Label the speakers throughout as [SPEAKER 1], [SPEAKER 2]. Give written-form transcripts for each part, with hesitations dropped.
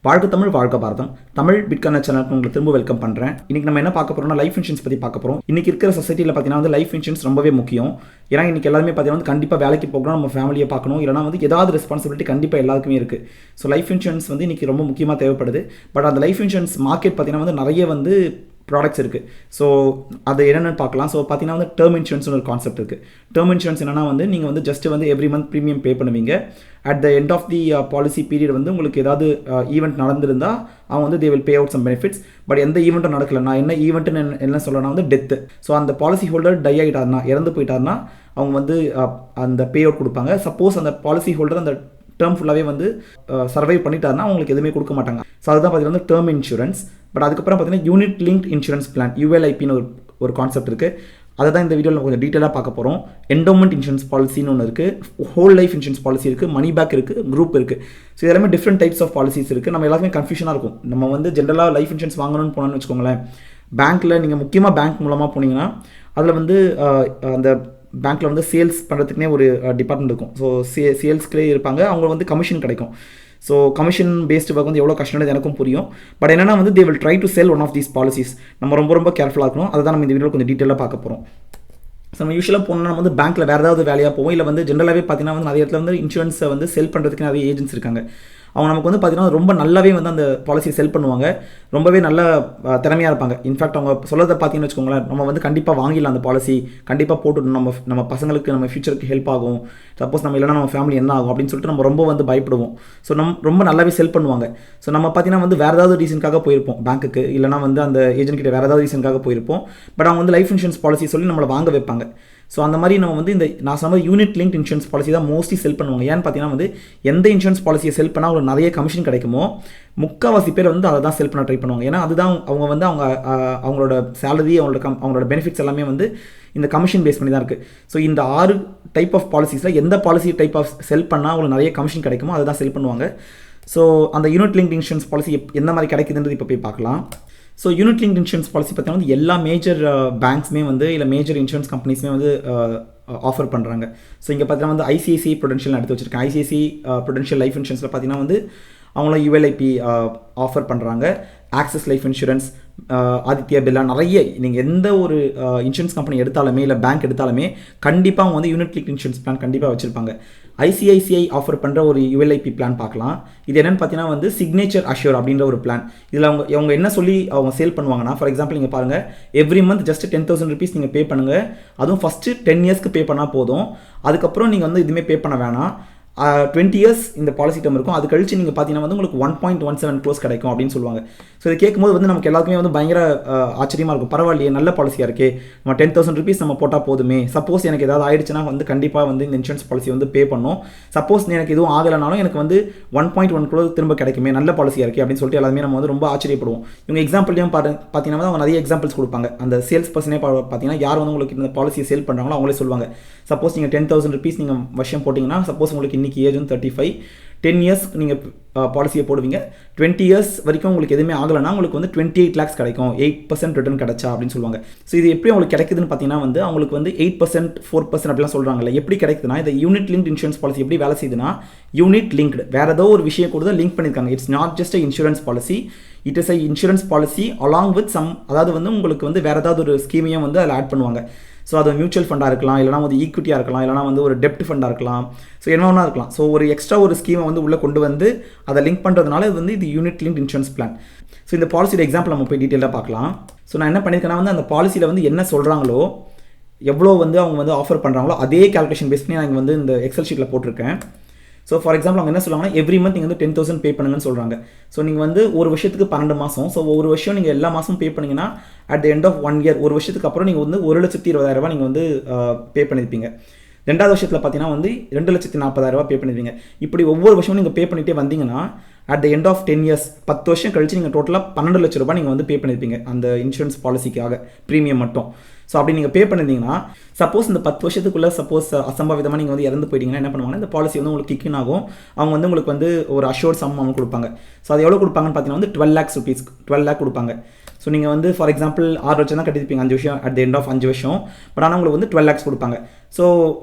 [SPEAKER 1] வாழ்க தமிழ் வாழ்க பாரதம் தமிழ் பிட்கான சேனலுக்கு உங்களுக்கு திரும்ப வெல்கம் பண்ணுறேன். இன்றைக்கி நம்ம என்ன பார்க்க போகிறோம்னா லைஃப் இன்சூரன்ஸ் பற்றி பார்க்க போகிறோம். இன்றைக்கி இருக்கிற சொசைட்டியில் பார்த்தீங்கன்னா வந்து லைஃப் இன்சூரன்ஸ் ரொம்பவே முக்கியம். ஏன்னா இன்றைக்கி எல்லாருமே பார்த்தீங்கன்னா வந்து கண்டிப்பாக வேலைக்கு போகணும், நம்ம ஃபேமிலியை பார்க்கணும், இல்லைனா வந்து ஏதாவது ரெஸ்பான்சிபிலிட்டி கண்டிப்பாக எல்லாருக்குமே இருக்குது. ஸோ லைஃப் இன்சூரன்ஸ் வந்து இன்றைக்கி ரொம்ப முக்கியமாக தேவைப்படுது. பட் அந்த லைஃப் இன்சூரன்ஸ் மார்க்கெட் பார்த்தீங்கன்னா வந்து நிறைய வந்து ப்ராடக்ட்ஸ் இருக்குது. ஸோ அது என்னென்னு பார்க்கலாம். ஸோ பார்த்தீங்கன்னா வந்து டேர்ம் இன்சூரன்ஸ்னு ஒரு கான்செப்ட் இருக்குது. டேர்ம் இன்சூரன்ஸ் என்னன்னா வந்து நீங்கள் வந்து ஜஸ்ட் வந்து எவ்ரி மந்த் ப்ரீமியம் பே பண்ணுவீங்க. At the end of the policy period வந்து உங்களுக்கு ஏதாவது ஈவெண்ட் நடந்திருந்தால் அவங்க வந்து they will pay out some benefits. But எந்த ஈவெண்ட்டும் நடக்கல, நான் என்ன ஈவெண்ட்டுன்னு என்ன சொல்லணும்னா வந்து டெத்து. ஸோ அந்த பாலிசி ஹோல்டர் டை ஆகிட்டாருனா, இறந்து போயிட்டாருன்னா அவங்க வந்து அந்த பே அவுட் கொடுப்பாங்க. சப்போஸ் அந்த பாலிசி ஹோல்டர் அந்த டேர்ம் ஃபுல்லாகவே வந்து சர்வைவ் பண்ணிட்டாருன்னா அவங்களுக்கு எதுவுமே கொடுக்க மாட்டாங்க. ஸோ அதுதான் பார்த்தீங்கன்னா வந்து டேர்ம் இன்சூரன்ஸ். பட் அதுக்கப்புறம் பார்த்தீங்கன்னா யூனிட் லிங்க்ட் இன்சூரன்ஸ் பிளான், யூஎல்ஐபின்னு ஒரு கான்செப்ட் இருக்குது. அதை தான் இந்த வீடியோவில் கொஞ்சம் டீட்டெயிலாக பார்க்க போகிறோம். என்டோமெண்ட் இன்சூரன்ஸ் பாலிசின்னு ஒன்று இருக்குது, ஹோல் லைஃப் இன்சூரன்ஸ் பாலிசி இருக்குது, மணி பேக் இருக்குது, குரூப் இருக்குது. ஸோ எல்லாமே டிஃப்ரெண்ட் டைப்ஸ் ஆஃப் பாலிசிஸ் இருக்குது. நம்ம எல்லாருமே கன்ஃபியூஷனாக இருக்கும். நம்ம வந்து ஜென்ரலாக லைஃப் இன்சூரன்ஸ் வாங்கணும்னு போனோம்னு வச்சுக்கோங்களேன், பேங்க்கில் நீங்கள் முக்கியமாக பேங்க் மூலமாக போனீங்கன்னா அதில் வந்து அந்த பேங்க்கில் வந்து சேல்ஸ் பண்ணுறதுக்குனே ஒரு டிபார்ட்மெண்ட் இருக்கும். ஸோ சேல்ஸ்க்கே இருப்பாங்க, அவங்க வந்து கமிஷன் கிடைக்கும். ஸோ கமிஷன் பேஸ்டு ஒர்க் வந்து எவ்வளோ கஷ்டம்னு எனக்கும் புரியும். பட் என்னென்னா வந்து they will try to sell one of these policies. நம்ம ரொம்ப கேர்ஃபுல்லாக இருக்கணும். அதை தான் நம்ம இந்த வீடியோவில் கொஞ்சம் டீட்டெயிலாக பார்க்க போகிறோம். ஸோ நம்ம யூஸ்வலாக போனால் நம்ம வந்து பேங்க்கில் வேறு ஏதாவது வேலையாக போவோம், இல்லை வந்து ஜென்ரலாகவே பார்த்தீங்கன்னா வந்து நிறைய இடத்துல வந்து இன்சூரன்ஸை வந்து செல் பண்ணுறதுக்கு நிறைய ஏஜென்ட்ஸ் இருக்காங்க. அவங்க நமக்கு வந்து பார்த்தீங்கன்னா ரொம்ப நல்லாவே வந்து அந்த பாலிசியை செல் பண்ணுவாங்க, ரொம்பவே நல்ல திறமையாக இருப்பாங்க. இன்ஃபேக்ட் அவங்க சொல்கிறத பார்த்தீங்கன்னு வச்சுக்கோங்களேன், நம்ம வந்து கண்டிப்பாக வாங்கிடலாம் அந்த பாலிசி, கண்டிப்பாக போட்டு நம்ம பசங்களுக்கு நம்ம ஃபியூச்சருக்கு ஹெல்ப் ஆகும், சப்போஸ் நம்ம இல்லைனா நம்ம ஃபேமிலி என்ன ஆகும் அப்படின்னு சொல்லிட்டு நம்ம ரொம்ப வந்து பயப்படுவோம். ஸோ ரொம்ப நல்லாவே செல் பண்ணுவாங்க. ஸோ நம்ம பார்த்தீங்கன்னா வந்து வேறு ஏதாவது ரீசனுக்காக போயிருப்போம் பேங்க்குக்கு, இல்லைனா வந்து அந்த ஏஜென்ட் கிட்ட வேறு ஏதாவது ரீசனுக்காக போயிருப்போம். பட் அவங்க வந்து லைஃப் இன்சூரன்ஸ் பாலிசி சொல்லி நம்மளை வாங்க வைப்பாங்க. ஸோ அந்த மாதிரி நம்ம வந்து இந்த நான் சொன்ன யூனிட் லிங்க் இன்சூரன்ஸ் பாலிசி தான் மோஸ்ட்லி செல் பண்ணுவாங்க. ஏன்னு பார்த்தீங்கன்னா வந்து எந்த இன்சூரன்ஸ் பாலிசியை செல் பண்ணால் அவங்களுக்கு நிறைய கமிஷன் கிடைக்குமோ முக்கால்வாசி பேர் வந்து அதை தான் செல் பண்ண ட்ரை பண்ணுவாங்க. ஏன்னா அதுதான் அவங்க வந்து அவங்களோட சேலரி, அவங்களோட பெனிஃபிட்ஸ் எல்லாமே வந்து இந்த கமிஷன் பேஸ் பண்ணி தான் இருக்குது. ஸோ இந்த 6 டைப் ஆஃப் பாலிசிஸில் எந்த பாலிசி டைப் ஆஃப் செல் பண்ணால் அவங்களுக்கு நிறைய கமிஷன் கிடைக்குமோ அதை தான் செல் பண்ணுவாங்க. ஸோ அந்த யூனிட் லிங்க் இன்சூரன்ஸ் பாலிசி எந்த மாதிரி கிடைக்குதுன்றது இப்போ போய் பார்க்கலாம். So unit link insurance policy பார்த்தீங்கன்னா வந்து எல்லா மேஜர் பேங்க்ஸுமே வந்து இல்லை மேஜர் இன்சூரன்ஸ் கம்பெனிஸுமே வந்து ஆஃபர் பண்ணுறாங்க. ஸோ இங்கே பார்த்தீங்கன்னா வந்து ஐசிஐசிஐ ப்ருடென்ஷியல் எடுத்து வச்சிருக்கேன். ஐசிஐசிஐ ப்ருடென்ஷியல் லைஃப் இன்சூரன்ஸில் பார்த்தீங்கன்னா வந்து அவங்களும் யூஎல்ஐபி ஆஃபர் பண்ணுறாங்க. Axis life insurance, Aditya Birla, நிறைய நீங்கள் எந்த ஒரு இன்சூரன்ஸ் கம்பெனி எடுத்தாலுமே இல்லை பேங்க் எடுத்தாலுமே கண்டிப்பாக அவங்க வந்து யூனிட் லிங்க் இன்சூரன்ஸ் பிளான் கண்டிப்பாக வச்சுருப்பாங்க. ஐசிஐசிஐ ஆஃபர் பண்ணுற ஒரு யூஎல்ஐபி பிளான் பார்க்கலாம். இது என்னென்னு பார்த்தீங்கன்னா வந்து சிக்னேச்சர் அஷ்யூர் அப்படின்ற ஒரு பிளான். இதில் அவங்க என்ன சொல்லி அவங்க சேல் பண்ணுவாங்கன்னா, ஃபார் எக்ஸாம்பிள் நீங்கள் பாருங்கள், எவ்ரி மந்த் ஜஸ்ட் 10,000 rupees நீங்கள் பே பண்ணுங்கள். அதுவும் ஃபஸ்ட்டு 10 yearsக்கு பே பண்ணால் போதும். அதுக்கப்புறம் நீங்கள் வந்து இதுவுமே பே பண்ண வேணாம். 20 years இந்த பாலிசி டம் இருக்கும். அது கழிச்சு நீங்கள் பார்த்தீங்கன்னா வந்து உங்களுக்கு 1.17 crores கிடைக்கும் அப்படின்னு சொல்லுவாங்க. ஸோ இதை கேட்கும்போது வந்து நமக்கு எல்லாருக்குமே வந்து பயங்கர ஆச்சரியமாக இருக்கும். பரவாயில்லையே, நல்ல பாலிசியாக இருக்கே, நம்ம 10,000 rupees நம்ம போட்டால் போதுமே, சப்போஸ் எனக்கு ஏதாவது ஆயிடுச்சுன்னா வந்து கண்டிப்பாக வந்து இந்த இன்சூரன்ஸ் பாலிசி வந்து பே பண்ணோம், சப்போஸ் எனக்கு எதுவும் ஆகலைனாலும் எனக்கு வந்து 1.1 crore திரும்ப கிடைக்குமே, நல்ல பாலிசியாக இருக்கே அப்படின்னு சொல்லிட்டு எல்லாருமே நம்ம வந்து ரொம்ப ஆச்சரியப்படுவோம். இவங்க எக்ஸாம்பிள்லையும் பார்த்தீங்கன்னா அவங்க நிறைய எக்ஸாம்பிள்ஸ் கொடுப்பாங்க. அந்த சேல்ஸ் பர்சனே பார்த்தீங்கன்னா யார் வந்து உங்களுக்கு இந்த பாலிசியை சேல் பண்ணுறாங்களோ அவங்களே சொல்லுவாங்க, சப்போஸ் நீங்கள் 10,000 rupees நீங்கள் வருஷம் போட்டிங்கன்னா, சப்போஸ் உங்களுக்கு இன்றைக்கி ஏஜ் வந்து 35, 10 years நீங்கள் பாலிசியை போடுவீங்க, 20 years வரைக்கும் உங்களுக்கு எதுவுமே ஆகலைன்னா உங்களுக்கு வந்து 28 lakhs கிடைக்கும், 8% ரிட்டர்ன் கிடைச்சா அப்படின்னு சொல்லுவாங்க. ஸோ இது எப்படி அவங்களுக்கு கிடைக்குதுன்னு பார்த்தீங்கன்னா வந்து அவங்களுக்கு வந்து 8%, 4% அப்படிலாம் சொல்கிறாங்கல்ல, எப்படி கிடைக்குதுன்னா இந்த யூனிட் லிங்க் இன்சூரன்ஸ் பாலிசி எப்படி வேலை செய்யுதுன்னா, யூனிட் லிங்க்டு வேறு ஏதோ ஒரு விஷயம் கூட லிங்க் பண்ணியிருக்காங்க. It's not just a insurance policy, it is a insurance policy along with some, அதாவது வந்து உங்களுக்கு வந்து வேறு ஏதாவது ஒரு ஸ்கீமையும் வந்து அதில் ஆட் பண்ணுவாங்க. ஸோ அது மியூச்சுவல் ஃபண்டாக இருக்கலாம், இல்லைனா வந்து ஈக்விட்டியாக இருக்கலாம், இல்லைனா வந்து ஒரு டெப்ட் ஃபண்டாக இருக்கலாம், ஸோ என்ன இருக்கலாம். ஸோ ஒரு எக்ஸ்ட்ரா ஒரு ஸ்கீமை வந்து உள்ளே கொண்டு வந்து அதை லிங்க் பண்ணுறதுனால இது வந்து இது unit link insurance plan. So இந்த பாலிசியோட எக்ஸாம்பிள் நம்ம போய் டீட்டெயிலாக பார்க்கலாம். ஸோ நான் என்ன பண்ணியிருக்கேன்னா வந்து அந்த பாலிசியில் வந்து என்ன சொல்கிறாங்களோ, எவ்வளோ வந்து அவங்க வந்து ஆஃபர் பண்ணுறாங்களோ அதே கால்குலேஷன் பேஸ் பண்ணி நான் இங்கே வந்து இந்த எக்ஸல் ஷீட்டில் போட்டிருக்கேன். ஸோ ஃபார் எக்ஸாம்பிள் அவங்க என்ன சொல்லுவாங்கன்னா, எவ்ரி மந்த் நீங்கள் வந்து 10,000 பே பண்ணுங்கன்னு சொல்கிறாங்க. ஸோ நீங்கள் வந்து ஒரு வருஷத்துக்கு 12 மாதம், ஸோ ஒரு வருஷம் நீங்கள் எல்லா மாதமும் பே பண்ணிங்கன்னா at the end of 1 year, ஒரு வருஷத்துக்கு அப்புறம் நீங்கள் வந்து 1,20,000 நீங்கள் வந்து பே பண்ணியிருப்பீங்க. 2வது வருஷத்தில் பார்த்தீங்கன்னா வந்து 2,40,000 பே பண்ணியிருப்பீங்க. இப்படி ஒவ்வொரு வருஷமும் நீங்கள் பே பண்ணிகிட்டே வந்தீங்கன்னா at the end of 10 years, 10 வருஷம் கழிச்சு நீங்கள் டோட்டலாக 12 லட்ச ரூபாய் நீங்கள் வந்து பே பண்ணியிருப்பீங்க அந்த இன்சூரன்ஸ் பாலிசிக்காக, ப்ரீமியம் மட்டும். ஸோ அப்படி நீங்கள் பே பண்ணியிருந்தீங்கன்னா, சப்போஸ் இந்த 10 வருஷத்துக்குள்ளே சப்போஸ் அசம்பாவிதமாக நீங்கள் வந்து இறந்து போயிட்டீங்கன்னா என்ன பண்ணுவாங்கன்னா, இந்த பாலிசி வந்து உங்களுக்கு கிக்கின் ஆகும். அவங்க வந்து உங்களுக்கு வந்து ஒரு அஷ்யூர்ட் சம் அவங்க கொடுப்பாங்க. ஸோ அது எவ்வளோ கொடுப்பாங்கன்னு பார்த்தீங்கன்னா வந்து 12 lakhs rupees, 12 lakh கொடுப்பாங்க. ஸோ நீங்கள் வந்து ஃபார் எக்ஸாம்பிள் 6 லட்சம் தான் கட்டியிருப்பீங்க 5 வருஷம், அட் த எண்ட் ஆஃப் 5 வருஷம். பட் ஆனால் உங்களுக்கு வந்து 12 lakhs கொடுப்பாங்க. ஸோ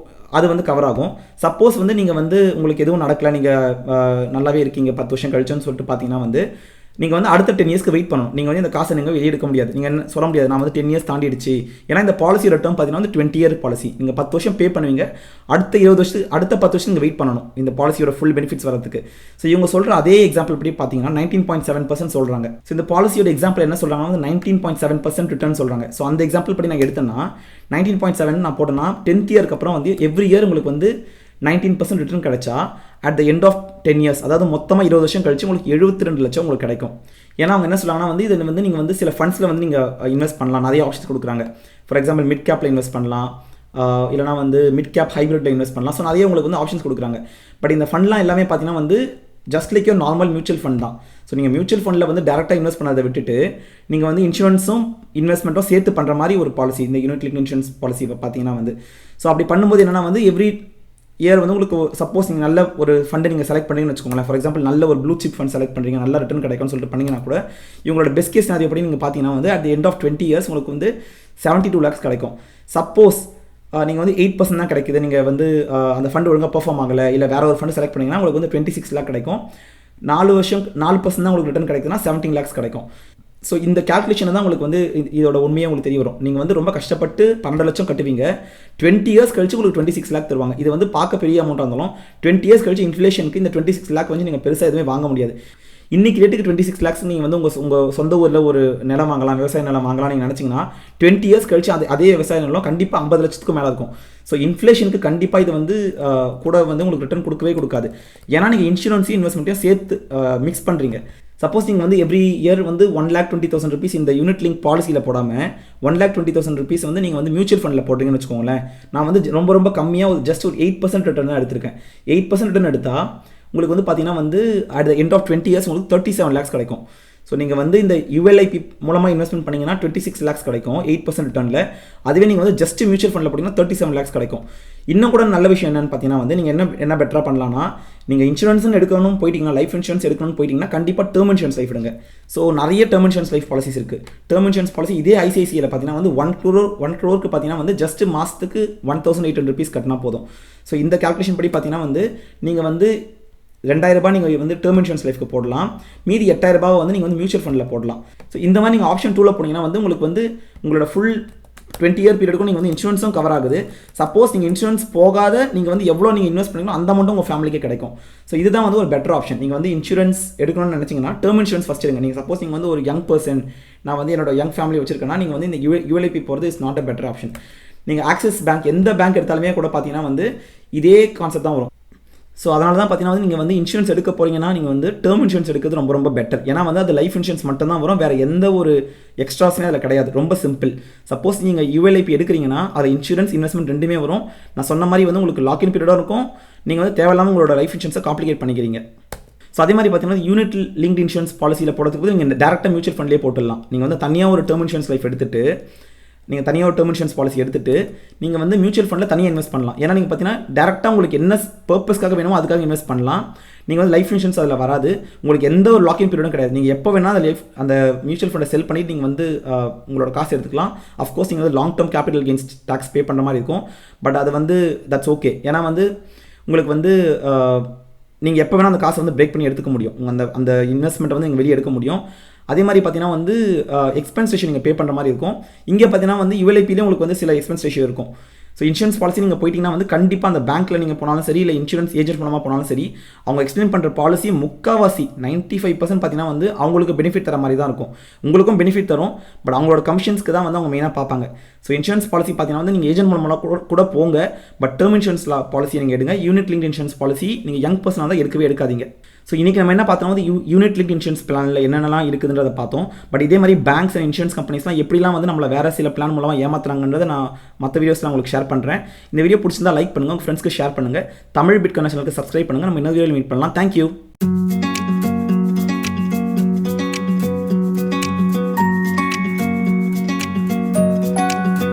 [SPEAKER 1] அது வந்து கவர் ஆகும். சப்போஸ் வந்து நீங்கள் வந்து உங்களுக்கு எதுவும் நடக்கலை, நீங்கள் நல்லாவே இருக்கீங்க 10 வருஷம் கழிச்சுன்னு சொல்லிட்டு பார்த்தீங்கன்னா வந்து நீங்கள் வந்து அடுத்த 10 இயர்ஸ்க்கு வெயிட் பண்ணணும். நீங்கள் வந்து இந்த காசை நீங்கள் வெளியெடுக்க முடியாது. நீங்கள் என்ன சொல்ல முடியாது நான் வந்து 10 இயர்ஸ் தாண்டிடுச்சு. ஏன்னா இந்த பாலிசியோட டேர்ம் பார்த்தீங்கன்னா வந்து 20 இயர் பாலிசி. நீங்கள் 10 வருஷம் பே பண்ணுவீங்க, அடுத்த 20 வருஷம் அடுத்த 10 வருஷம் நீங்கள் வெயிட் பண்ணணும் இந்த பாலிசியோட ஃபுல் பெனிஃபிட்ஸ் வரதுக்கு. ஸோ இவங்க சொல்கிற அதே எக்ஸாம்பிள் படி பார்த்தீங்கன்னா 19.7% சொல்கிறாங்க. ஸோ இந்த பாலிசியோட எக்ஸாம்பிள் என்ன சொல்கிறாங்கன்னா வந்து 19.7% ரிட்டர்ன் சொல்கிறாங்க. ஸோ அந்த எக்ஸாம்பிள் படி நான் எடுத்தேன்னா 19.7 நான் போட்டேன்னா 10th இயருக்கு அப்புறம் வந்து எவ்ரி இயர் உங்களுக்கு வந்து 19% ரிட்டர்ன் கிடைச்சா at the end of 10 years, அதாவது மொத்தமாக 20 வருஷம் கழிச்சு உங்களுக்கு 72 லட்சம் உங்களுக்கு கிடைக்கும். ஏன்னா அவங்க என்ன சொல்கிறாங்கன்னா வந்து இதில் வந்து நீங்கள் வந்து சில ஃபண்ட்ஸில் வந்து நீங்கள் இன்வெஸ்ட் பண்ணலாம், நிறைய ஆப்ஷன்ஸ் கொடுக்குறாங்க. ஃபார் எக்ஸாம்பிள் மிட் கேப்பில் இன்வெஸ்ட் பண்ணலாம், இல்லைனா வந்து மிட் கேப் ஹைப்ரிட்டில் இன்வெஸ்ட் பண்ணலாம். ஸோ நிறைய உங்களுக்கு வந்து ஆப்ஷன்ஸ் கொடுக்குறாங்க. பட் இந்த ஃபண்ட்லாம் எல்லாமே பார்த்தீங்கன்னா வந்து just like your normal mutual fund தான். ஸோ நீங்கள் மியூச்சுவல் ஃபண்டில் வந்து டேரெக்டாக இன்வெஸ்ட் பண்ணதை விட்டுட்டு நீங்கள் வந்து இன்சூரன்ஸும் இன்வெஸ்ட்மெண்ட்டும் சேர்த்து பண்ணுற மாதிரி ஒரு பாலிசி, இந்த யூனிட் லிங்க் இன்சூரன்ஸ் பாலிசி பார்த்தீங்கன்னா வந்து ஸோ அப்படி பண்ணும்போது என்னென்னா வந்து எவ்ரி இயர் வந்து உங்களுக்கு சப்போஸ் நீங்கள் நல்ல ஒரு ஃபண்டை நீங்கள் செலக்ட் பண்ணுறீங்கன்னு வச்சுக்கோங்களேன். ஃபார் எக்ஸாம்பிள் நல்ல ஒரு ப்ளூ சிப் ஃபண்ட் செலக்ட் பண்ணுறீங்க, நல்ல ரிட்டர்ன் கிடைக்கும்னு சொல்லிட்டு பண்ணிங்கன்னா கூட இவங்களோட பெஸ்ட் கேஸ் நிறைய படி நீங்கள் பார்த்தீங்கன்னா வந்து at the end of 20 years உங்களுக்கு வந்து 72 lakhs கிடைக்கும். சப்போஸ் நீங்கள் வந்து 8% தான் கிடைக்குது, நீங்கள் வந்து அந்த ஃபண்ட் ஒழுங்காக பெர்ஃபார்ம் ஆகலை, இல்லை வேறு ஒரு ஃபண்ட் செலக்ட் பண்ணிங்கன்னா உங்களுக்கு வந்து 26 lakh கிடைக்கும். 4% தான் உங்களுக்கு ரிட்டர்ன் கிடைக்குதுன்னா 17 lakhs கிடைக்கும். ஸோ இந்த கேல்குலேஷனை தான் உங்களுக்கு வந்து இதோட உண்மையாக உங்களுக்கு தெரிய வரும். நீங்கள் வந்து ரொம்ப கஷ்டப்பட்டு 12 லட்சம் கட்டுவீங்க, 20 இயர்ஸ் கழிச்சு உங்களுக்கு 26 lakh தருவாங்க. இது வந்து பார்க்க பெரிய அமௌண்ட்டாக இருந்தாலும் 20 இயர்ஸ் கழிச்சு இன்ஃப்ளேஷனுக்கு இந்த 26 lakh வந்து நீங்கள் பெருசாக எதுவுமே வாங்க முடியாது. இன்றைக்கி ரேட்டுக்கு 26 lakhs நீங்கள் வந்து உங்கள் சொந்த ஊரில் ஒரு நிலம் வாங்கலாம், விவசாய நிலம் வாங்கலாம் நீங்கள் நினச்சிங்கன்னா 20 இயர்ஸ் கழிச்சு அதே விவசாய நிலம் கண்டிப்பாக 50 லட்சத்துக்கும் மேலே இருக்கும். ஸோ இன்ஃப்ளேஷனுக்கு கண்டிப்பாக இது வந்து கூட வந்து உங்களுக்கு ரிட்டர்ன் கொடுக்கவே கொடுக்காது. ஏன்னா நீங்கள் இன்சூரன்ஸையும் இன்வெஸ்ட்மெண்ட்டையும் சேர்த்து மிக்ஸ் பண்ணுறீங்க. சப்போஸ் நீங்கள் வந்து எவ்ரி இயர் வந்து 1,20,000 rupees இந்த யூனிட் லிங்க் பாலிசியில் போடாமல் 1,20,000 rupees வந்து நீங்கள் வந்து மியூச்சுவல் ஃபண்டில் போட்டிங்கன்னு வச்சுக்கோங்களேன். நான் வந்து ரொம்ப கம்மியாக ஜஸ்ட் ஒரு 8% ரிட்டர்ன் தான் எடுத்திருக்கேன். 8% ரிட்டர்ன் எடுத்தால் உங்களுக்கு வந்து பார்த்தீங்கன்னா வந்து at the end of 20 years உங்களுக்கு 37 lakhs கிடைக்கும். ஸோ நீங்கள் வந்து இந்த யூஎல்ஐபி மூலமாக இன்வெஸ்ட்மெண்ட் பண்ணிங்கன்னா 26 lakhs கிடைக்கும் 8% ரிட்டர்னில். அதுவே நீங்கள் வந்து ஜஸ்ட் மியூச்சுவல் ஃபண்டில் போட்டிங்கன்னா 37 lakhs கிடைக்கும். இன்னும் கூட நல்ல விஷயம் என்னென்னு பார்த்தீங்கன்னா வந்து நீங்கள் என்ன பெட்டராக பண்ணலாம்னா, நீங்கள் இன்சூரன்ஸ்னு எடுக்கணும்னு போயிட்டீங்கன்னா, லைஃப் இன்சூரன்ஸ் எடுக்கணும்னு போயிட்டீங்கன்னா கண்டிப்பாக டேர்ம் இன்சூரன்ஸ் லைஃப் எடுங்க. ஸோ நிறைய டேர்ம் இன்சூரன்ஸ் லைஃப் பாலிசிஸ் இருக்குது. டேர்ம் இன்சூரன்ஸ் பாலிசி இதே ஐசிஐசியில் பார்த்தீங்கன்னா வந்து 1 crore பார்த்தீங்கன்னா வந்து ஜஸ்ட் மாதத்துக்கு 1,800 rupees கட்டினா போதும். ஸோ இந்த கேல்குலேஷன் படி பார்த்தீங்கன்னா வந்து நீங்கள் வந்து 2,000 ரூபாய் நீங்கள் வந்து டேர்ம் இன்சூரன்ஸ் லைஃப்க்கு போடலாம், மீதி 8,000 ரூபாய் வந்து நீங்கள் வந்து மியூச்சுவல் ஃபண்டில் போடலாம். ஸோ இந்த மாதிரி நீங்கள் ஆப்ஷன் 2ல போனீங்கன்னா வந்து உங்களுக்கு வந்து உங்களோட ஃபுல் 20 இயர் பீரியடுக்கும் நீங்கள் வந்து இன்சூரன்ஸும் கவர் ஆகுது. சப்போஸ் நீங்கள் இன்சூரன்ஸ் போகாத நீங்கள் வந்து எவ்வளோ நீங்கள் இன்வெஸ்ட் பண்ணீங்களோ அந்த அமௌண்ட்டும் உங்கள் ஃபேமிலிக்கே கிடைக்கும். ஸோ இதுதான் வந்து ஒரு பெட்டர் ஆப்ஷன். நீங்கள் வந்து இன்சூரன்ஸ் எடுக்கணும்னு நினச்சிங்கன்னா டேர்ம் இன்சூரன்ஸ் ஃபஸ்ட் எடுங்க. நீங்கள் சப்போஸ் நீங்கள் வந்து ஒரு யங் பர்சன், நான் வந்து என்னோட யங் ஃபேமிலி வச்சிருக்கேன்னா நீங்கள் வந்து இந்த யூஎல்ஐபி போகிறது is not a better option. நீங்கள் ஆக்சிஸ் பேங்க் எந்த பேங்க் எடுத்தாலுமே கூட பார்த்தீங்கன்னா வந்து இதே கான்செப்ட் தான் வரும். ஸோ அதனால தான் பார்த்தீங்கன்னா வந்து நீங்கள் வந்து இன்சூரன்ஸ் எடுக்க போகிறீங்கன்னா நீங்கள் வந்து டேர்ம் இன்சூரன்ஸ் எடுக்கிறது ரொம்ப பெட்டர். ஏன்னா வந்து அது லைஃப் இன்சூரன்ஸ் மட்டும் தான் வரும், வேறு எந்த ஒரு எக்ஸ்ட்ராஸுமே அதில் கிடையாது. ரொம்ப சிம்பிள். சப்போஸ் நீங்கள் யூஎல்ஐபி எடுக்கிறீங்கன்னா அது இன்சூரன்ஸ் இன்வெஸ்ட்மெண்ட் ரெண்டுமே வரும். நான் சொன்ன மாதிரி வந்து உங்களுக்கு லாக்இன் பீரியடாக இருக்கும். நீங்கள் வந்து தேவையில்லாமல் உங்களோட லைஃப் இன்சூரன்ஸை காம்ப்ளிகேட் பண்ணிக்கிறீங்க. ஸோ அதே மாதிரி பார்த்தீங்கன்னா யூனிட் லிங்க் இன்சூரன்ஸ் பாலிசியில் போடுறதுக்கு நீங்கள் டேரெக்டாக மியூச்சுவல் ஃபண்ட்லேயே போட்டுடலாம். நீங்கள் வந்து தனியாக ஒரு டேர்ம் இன்சூரன்ஸ் லைஃப் எடுத்துகிட்டு நீங்கள் தனியாக ஒரு டேர்ம் இன்சூரன்ஸ் பாலிசி எடுத்துகிட்டு நீங்கள் வந்து மியூச்சுவல் ஃபண்டில் தனியாக இன்வெஸ்ட் பண்ணலாம். ஏன்னா நீங்கள் பார்த்தீங்கன்னா டேரெக்டாக உங்களுக்கு என்ன பர்பஸ்க்காக வேணுமோ அதுக்காக இன்வெஸ்ட் பண்ணலாம். நீங்கள் வந்து லைஃப் இன்சூரன்ஸ் அதில் வராது, உங்களுக்கு எந்த ஒரு லாக்இன் பீரியடும் கிடையாது. நீங்கள் எப்போ வேணால் அந்த மியூச்சுவல் ஃபண்டை செல் பண்ணிவிட்டு நீங்கள் வந்து உங்களோட காசு எடுத்துக்கலாம். அஃப்கோர்ஸ் நீங்கள் வந்து long term capital gains tax pay பண்ணுற மாதிரி இருக்கும். பட் அது வந்து தட்ஸ் ஓகே. ஏன்னா வந்து உங்களுக்கு வந்து நீங்கள் எப்போ வேணால் அந்த காசை வந்து பிரேக் பண்ணி எடுத்துக்க முடியும். அந்த இன்வெஸ்ட்மெண்ட்டை வந்து நீங்கள் வெளியே எடுக்க முடியும். அதே மாதிரி பார்த்தீங்கன்னா வந்து எக்ஸ்பென்ஸ் ரேஷியோ நீங்கள் பே பண்ணுற மாதிரி இருக்கும். இங்கே பார்த்தீங்கன்னா வந்து யூஎல்ஐபிலே உங்களுக்கு வந்து சில எக்ஸ்பென்ஸ் ரேஷியோ இருக்கும். ஸோ இன்சூரன்ஸ் பாலிசி நீங்கள் போயிட்டீங்கன்னா வந்து கண்டிப்பாக அந்த பேங்க்கில் நீங்கள் போனாலும் சரி, இல்லை இன்சூரன்ஸ் ஏஜென்ட் மூலமாக போனாலும் சரி, அவங்க எக்ஸ்பிளைன் பண்ணுற பாலிசி முக்கால்வாசி 95% பார்த்தீங்கன்னா வந்து அவங்களுக்கு பெனிஃபிட் தர மாதிரி தான் இருக்கும். உங்களுக்கும் பெனிஃபிட் தரும், பட் அவங்களோட கமிஷன்ஸ்க்கு தான் வந்து அவங்க மெயினாக பார்ப்பாங்க. ஸோ இன்சூரன்ஸ் பாலிசி பார்த்தீங்கன்னா வந்து நீங்கள் ஏஜென்ட் மூலமாக கூட போங்க, பட் டேர்ம் இன்சூரன்ஸ் பாலிசி நீங்கள் எடுங்க. யூனிட் லிங்க் இன்சூரன்ஸ் பாலிசி நீங்கள் யங் பர்சனாக தான் எடுக்காதீங்க. ஸோ இன்றைக்கி நம்ம என்ன பார்த்தோம் வந்து யூனிட் லிங்க் இன்சூரன்ஸ் பிளானில் என்னென்னலாம் இருக்குதுன்றதை பார்த்தோம். பட் இதே மாதிரி பேங்க்ஸ் அண்ட் இன்சூரன்ஸ் கம்பெனிஸ்லாம் எப்படிலாம் வந்து நம்மளை வேறு சில பிளான் மூலமாக ஏமாத்துறாங்கன்றதை நான் மற்ற வீடியோஸ்லாம் உங்களுக்கு ஷேர் பண்ணுறேன். இந்த வீடியோ பிடிச்சிருந்தா லைக் பண்ணுங்கள், உங்கள் ஃப்ரெண்ட்ஸ்க்கு ஷேர் பண்ணுங்கள். தமிழ் பிட்காயின் சேனலுக்கு சப்ஸ்கிரைப் பண்ணுங்கள். நம்ம இன்னொரு வீடியோவில் மீட் பண்ணலாம். தேங்க்யூ.